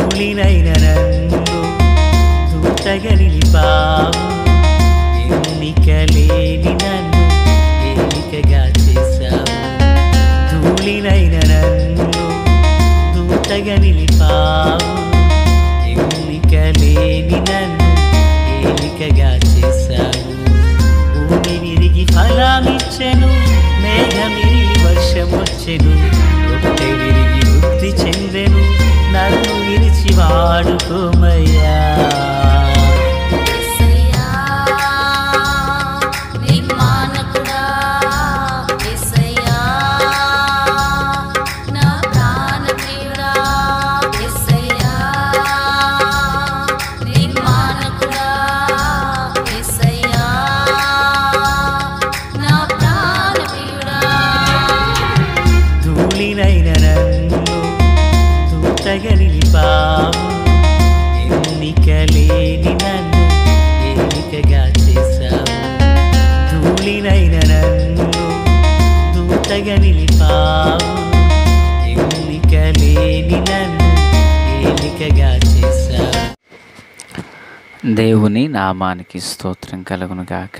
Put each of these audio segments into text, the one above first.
ధూళినైన నన్ను దూతగా నిలిపావు, ఎన్నిక లేని నన్ను ఏలికగా చేశావు. ధూళినైన నన్ను దూతగా నిలిపావు, ఎన్నిక లేని నన్ను ఏలికగా చేశావు. భూమి విరిగి ఫలమిచ్చెను, మేఘమిరిగి వర్షమొచ్చెను, రొట్టె విరిగి వృద్ధి చెందెను, నన్ను విరిచి వాడుకోమయ్యా. ధూళినైన నన్ను దూతగా నిలిపావు, ఎన్నిక లేని నన్ను ఏలికగా చేశావు. ధూళినైన నన్ను దూతగా నిలిపావు, ఎన్నిక లేని నన్ను ఏలికగా చేశావు. దేవుని నామానికి స్తోత్రం కలుగును గాక.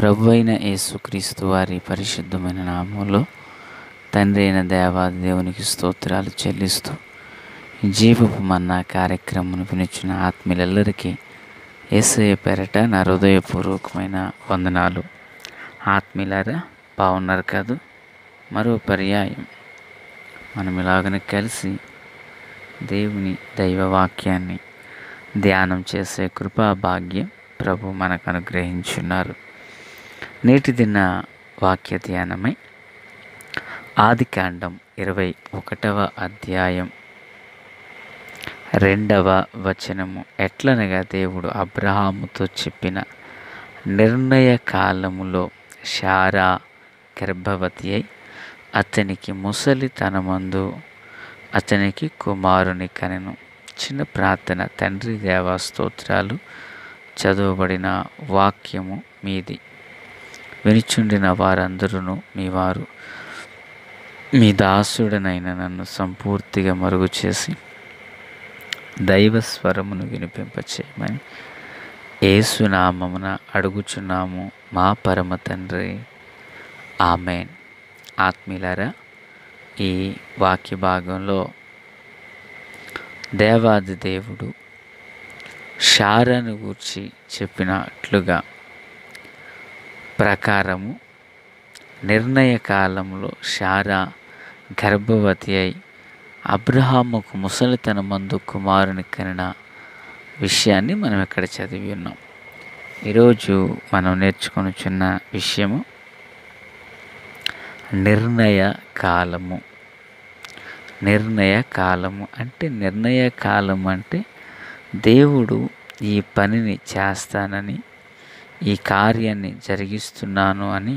ప్రభువైన యేసుక్రీస్తు వారి పరిశుద్ధమైన నామంలో తండ్రి అయిన దేవాది దేవునికి స్తోత్రాలు చెల్లిస్తూ జీవపు మన్నా కార్యక్రమం వినిచిన ఆత్మీయులందరికీ యేసయ్య పేరట నా హృదయపూర్వకమైన వందనాలు. ఆత్మీయులారా, బాగున్నారు కాదు? మరో పర్యాయం మనం ఇలాగనే కలిసి దేవుని దైవవాక్యాన్ని ధ్యానం చేసే కృపా భాగ్యం ప్రభు మనకు అనుగ్రహించున్నారు. నేటి దిన వాక్య ధ్యానమై ఆదికాండం 21వ అధ్యాయం 2వ వచనము. ఎట్లనగా దేవుడు అబ్రహాముతో చెప్పిన నిర్ణయ కాలములో శారా గర్భవతి అయి అతనికి ముసలితనమందు అతనికి కుమారుని కనెను. చిన్న ప్రార్థన. తండ్రి దేవా స్తోత్రాలు. చదువబడిన వాక్యము మీది. వినిచుండిన వారందరూ మీ వారు. మీ దాసుడనైన నన్ను సంపూర్తిగా మరుగు చేసి దైవ స్వరమును వినిపింపచేయమని యేసునామమున అడుగుచున్నాము మా పరమ తండ్రి, ఆమేన్. ఆత్మీయులారా, ఈ వాక్య భాగంలో దేవాది దేవుడు శారాను గూర్చి చెప్పినట్లుగా ప్రకారము నిర్ణయ కాలంలో శారా గర్భవతి అయి అబ్రహాముకు ముసలితనమందు కుమారుని కనిన విషయాన్ని మనం ఇక్కడ చదివి ఉన్నాం. ఈరోజు మనం నేర్చుకొనుచున్న విషయము నిర్ణయ కాలము. నిర్ణయ కాలము అంటే దేవుడు ఈ పనిని చేస్తానని, ఈ కార్యాన్ని జరిగిస్తున్నాను అని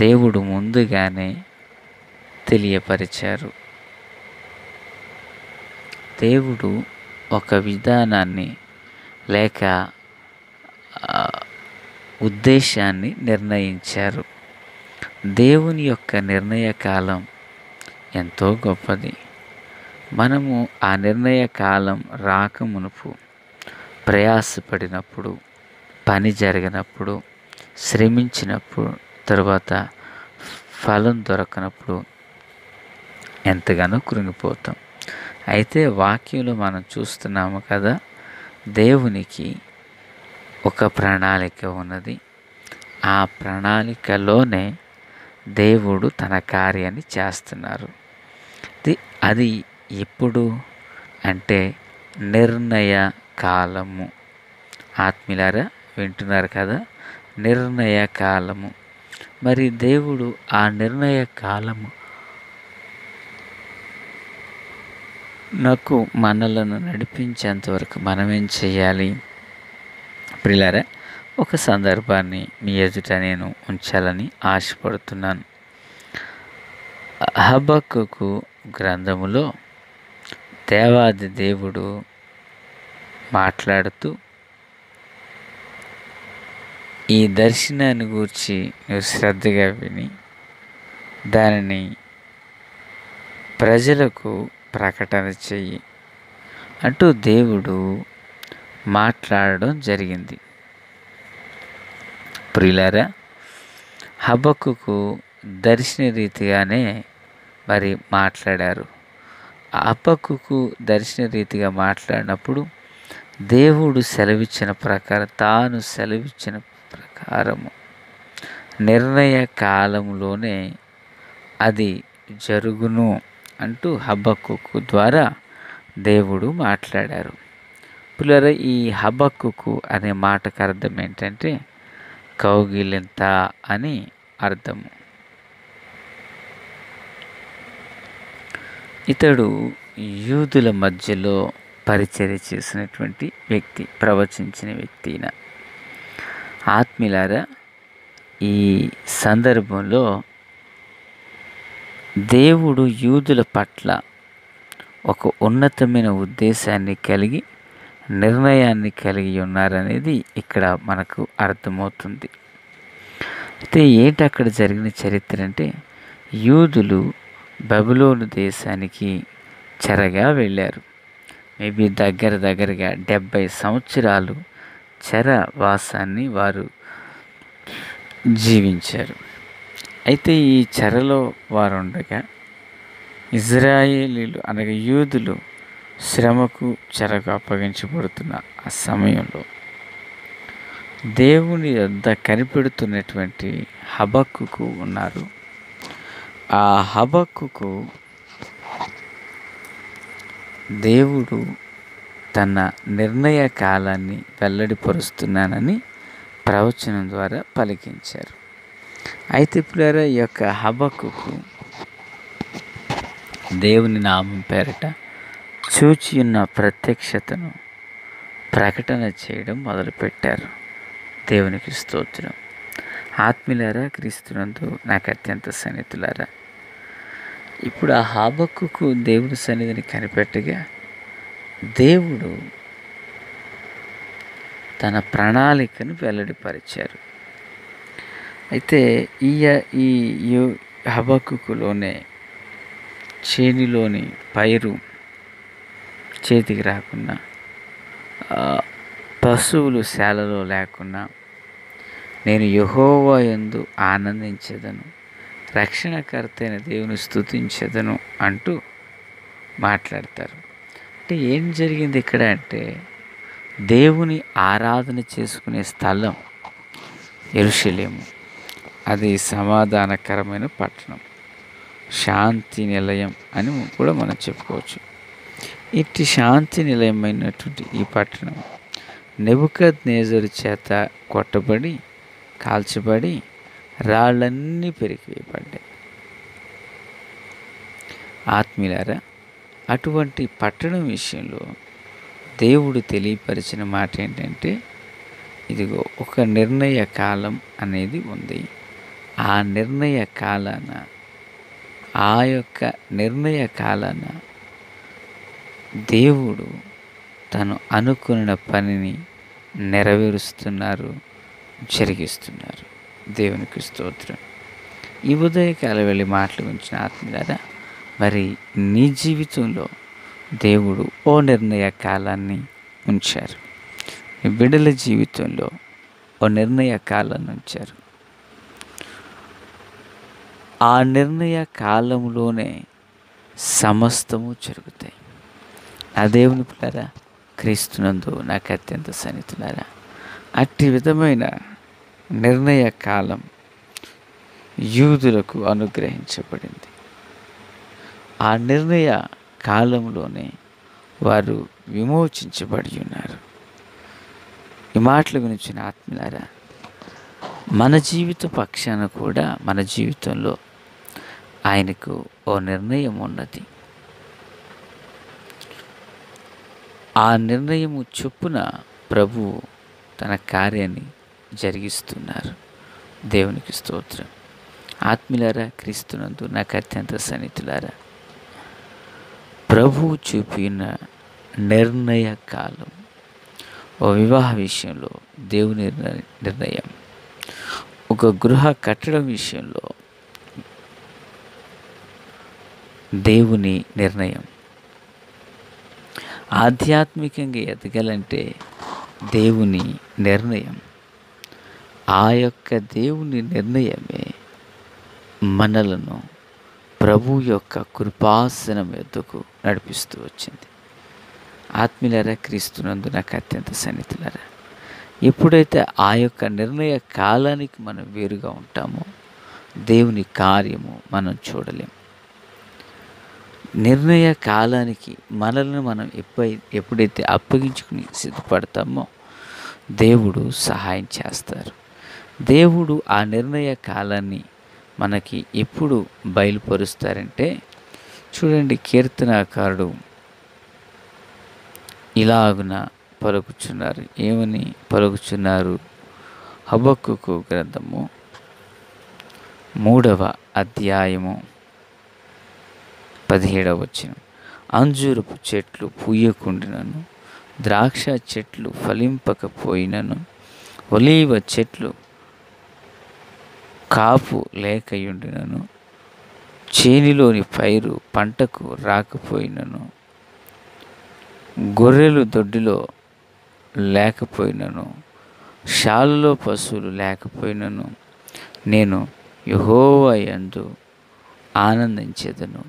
దేవుడు ముందుగానే తెలియపరిచారు. దేవుడు ఒక విధానాన్ని లేక ఉద్దేశాన్ని నిర్ణయించారు. దేవుని యొక్క నిర్ణయ కాలం ఎంతో గొప్పది. మనము ఆ నిర్ణయ కాలం రాకమునుపు ప్రయాసపడినప్పుడు, పని జరిగినప్పుడు, శ్రమించినప్పుడు, తరువాత ఫలం దొరకనప్పుడు ఎంతగానో కృంగిపోతాం. అయితే వాక్యంలో మనం చూస్తున్నాము కదా, దేవునికి ఒక ప్రణాళిక ఉన్నది. ఆ ప్రణాళికలోనే దేవుడు తన కార్యాన్ని చేస్తున్నారు. అది ఎప్పుడు అంటే నిర్ణయ కాలము. ఆత్మీయులారా, వింటున్నారు కదా, నిర్ణయ కాలము. మరి దేవుడు ఆ నిర్ణయ కాలము నాకు మనలను నడిపించేంత వరకు మనమేం చేయాలి? ప్రియులారా, ఒక సందర్భాన్ని మీ ఎదుట నేను ఉంచాలని ఆశపడుతున్నాను. హబక్కూకు గ్రంథములో దేవాది దేవుడు మాట్లాడుతూ ఈ దర్శనాన్ని గూర్చి నువ్వు శ్రద్ధగా విని దానిని ప్రజలకు ప్రకటన చెయ్యి. అంటూ దేవుడు మాట్లాడడం జరిగింది. ప్రియులారా, హబక్కుకు దర్శన రీతిగానే మరి మాట్లాడారు. హబక్కుకు దర్శన రీతిగా మాట్లాడినప్పుడు దేవుడు సెలవిచ్చిన ప్రకారం, తాను సెలవిచ్చిన ప్రకారము నిర్ణయ కాలంలోనే అది జరుగును అంటూ హబక్కుకు ద్వారా దేవుడు మాట్లాడారు. పిల్లరా, ఈ హబక్కుకు అనే మాటకు అర్థం ఏంటంటే కౌగిలింత అని అర్థము. ఇతడు యూదుల మధ్యలో పరిచర్య చేసినటువంటి వ్యక్తి, ప్రవచించిన వ్యక్తి. ఆత్మీయులారా, ఈ సందర్భంలో దేవుడు యూదుల పట్ల ఒక ఉన్నతమైన ఉద్దేశాన్ని కలిగి, నిర్ణయాన్ని కలిగి ఉన్నారనేది ఇక్కడ మనకు అర్థమవుతుంది. అయితే ఏంటి అక్కడ జరిగిన చరిత్ర అంటే, యూదులు బబులోను దేశానికి చెరగా వెళ్ళారు. మేబీ దగ్గరగా 70 సంవత్సరాలు చెరవాసాన్ని వారు జీవించారు. అయితే ఈ చెరలో వారు ఉండగా ఇజ్రాయేలీలు అనగా యూదులు శ్రమకు చెరకు అప్పగించబడుతున్న ఆ సమయంలో దేవుని వద్ద కనిపెడుతున్నటువంటి హబక్కుకు ఉన్నారు. ఆ హబక్కుకు దేవుడు తన నిర్ణయ కాలాన్ని వెల్లడిపరుస్తున్నానని ప్రవచనం ద్వారా పలికించారు. అయితే ఇప్పుడు ఈ యొక్క హబక్కుకు దేవుని నామం పేరట చూచియున్న ప్రత్యక్షతను ప్రకటన చేయడం మొదలుపెట్టారు. దేవునికి స్తోత్రం. ఆత్మీయులారా, క్రీస్తునందు నాకు అత్యంత సన్నిహితులారా, ఇప్పుడు ఆ హబక్కుకు దేవుని సన్నిధిని కనిపెట్టగా దేవుడు తన ప్రణాళికను వెల్లడిపరిచారు. అయితే ఈ హబక్కులోనే చేనిలోని పైరు చేతికి రాకున్నా, పశువులు శాలలో లేకున్నా నేను యెహోవా యందు ఆనందించెదను, రక్షణకర్త అయిన దేవుని స్తుతించెదను అంటూ మాట్లాడతారు. అంటే ఏం జరిగింది ఇక్కడ అంటే, దేవుని ఆరాధన చేసుకునే స్థలం యెరూషలేము. అది సమాధానకరమైన పట్టణం, శాంతి నిలయం అని కూడా మనం చెప్పుకోవచ్చు. ఇట్టి శాంతి నిలయమైనటువంటి ఈ పట్టణం నెబుకద్నెజరు చేత కొట్టబడి, కాల్చబడి, రాళ్ళన్నీ పెరిగివేయబడ్డాయి. ఆత్మీయులారా, అటువంటి పట్టణం విషయంలో దేవుడు తెలియపరిచిన మాట ఏంటంటే, ఇదిగో ఒక నిర్ణయ కాలం అనేది ఉంది. ఆ నిర్ణయ కాలాన, ఆ యొక్క నిర్ణయ కాలాన దేవుడు తను అనుకున్న పనిని నెరవేరుస్తున్నారు, జరిగిస్తున్నారు. దేవునికి స్తోత్రం. ఈ ఉదయకాల వెళ్ళి మాటలు ఉంచిన ఆత్మీయులారా, మరి నీ జీవితంలో దేవుడు ఓ నిర్ణయ కాలాన్ని ఉంచారు. నీ బిడ్డల జీవితంలో ఓ నిర్ణయ కాలాన్ని ఉంచారు. ఆ నిర్ణయ కాలంలోనే సమస్తము జరుగుతాయి. నా దేవుని పిల్లరా, క్రీస్తునందు నాకు అత్యంత సన్నిహితులారా, అట్టి విధమైన నిర్ణయ కాలం యూదులకు అనుగ్రహించబడింది. ఆ నిర్ణయ కాలంలోనే వారు విమోచించబడి ఉన్నారు. ఈ మాటల గురించి ఆత్మీయులారా, మన జీవిత పక్షాన కూడా మన జీవితంలో ఆయనకు ఓ నిర్ణయం ఉన్నది. ఆ నిర్ణయము చొప్పున ప్రభువు తన కార్యాన్ని జరిగిస్తున్నారు. దేవునికి స్తోత్రం. ఆత్మీయులారా, క్రీస్తునందు నాకు అత్యంత సన్నిహితులారా, ప్రభువు చూపిన నిర్ణయ కాలం, ఓ వివాహ విషయంలో దేవుని నిర్ణయం, ఒక గృహ కట్టడం విషయంలో దేవుని నిర్ణయం, ఆధ్యాత్మికంగా ఎదగాలంటే దేవుని నిర్ణయం, ఆ యొక్క దేవుని నిర్ణయమే మనలను ప్రభు యొక్క కృపాసనం ఎద్దుకు నడిపిస్తూ వచ్చింది. ఆత్మీయులారా, క్రీస్తునందు నాకు అత్యంత సన్నిహితులారా, ఎప్పుడైతే ఆ యొక్క నిర్ణయ కాలానికి మనం వేరుగా ఉంటామో దేవుని కార్యము మనం చూడలేం. నిర్ణయ కాలానికి మనల్ని మనం ఎప్పుడైతే అప్పగించుకుని సిద్ధపడతామో దేవుడు సహాయం చేస్తారు. దేవుడు ఆ నిర్ణయ కాలాన్ని మనకి ఎప్పుడు బయలుపరుస్తారంటే, చూడండి, కీర్తనాకారుడు ఇలాగున పలుకుచున్నారు. ఏమని పలుకుచున్నారు? హబక్కూకు గ్రంథము 3వ అధ్యాయము 17వ వచనం. అంజూరపు చెట్లు పూయకుండినను, ద్రాక్ష చెట్లు ఫలింపకపోయినను, ఒలీవ చెట్లు కాపు లేకయుండినను, చేనిలోని పైరు పంటకు రాకపోయినను, గొర్రెలు దొడ్డిలో లేకపోయినను, శాలలో పశువులు లేకపోయినను, నేను యెహోవా యందు ఆనందించెదను,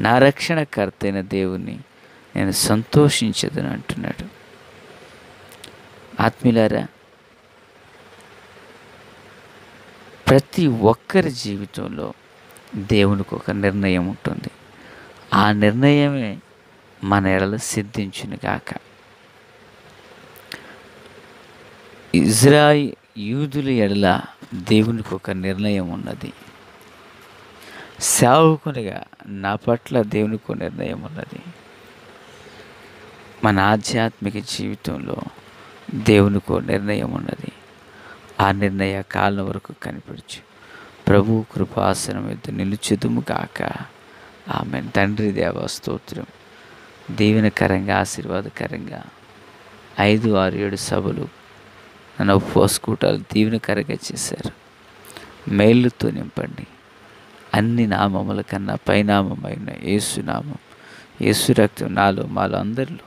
నా రక్షణకర్తైన దేవుని నేను సంతోషించెదను అంటున్నాడు. ఆత్మీయులారా, ప్రతి ఒక్కరి జీవితంలో దేవునికి ఒక నిర్ణయం ఉంటుంది. ఆ నిర్ణయమే మన ఎడల సిద్ధించునుగాక. యూదుల ఎడల దేవునికి ఒక నిర్ణయం ఉన్నది. సేవకునిగా నా పట్ల దేవునికి నిర్ణయం ఉన్నది. మన ఆధ్యాత్మిక జీవితంలో దేవునికి నిర్ణయం ఉన్నది. ఆ నిర్ణయ కాలం వరకు కనిపించు ప్రభు కృపాసనం ఎద్దు నిలుచుదుము గాక. ఆమేన్. తండ్రి దేవ స్తోత్రం. దీవెనకరంగా, ఆశీర్వాదకరంగా 5, 6, 7 సభలు నన్ను ఉపవాస కూటాలు దీవెనకరంగా చేశారు. మేలుతో నింపండి. అన్ని నామముల కన్నా పైనామమైన యేసునామం, యేసు రక్తం నాలో మాలో అందరిలో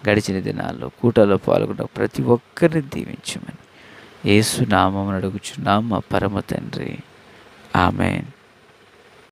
గడిచిన దినాల్లో కూటాల్లో పాల్గొన్న ప్రతి ఒక్కరిని దీవించమని యేసు నామమున అడుగుచున్నాం మా పరమ తండ్రి. ఆమేన్.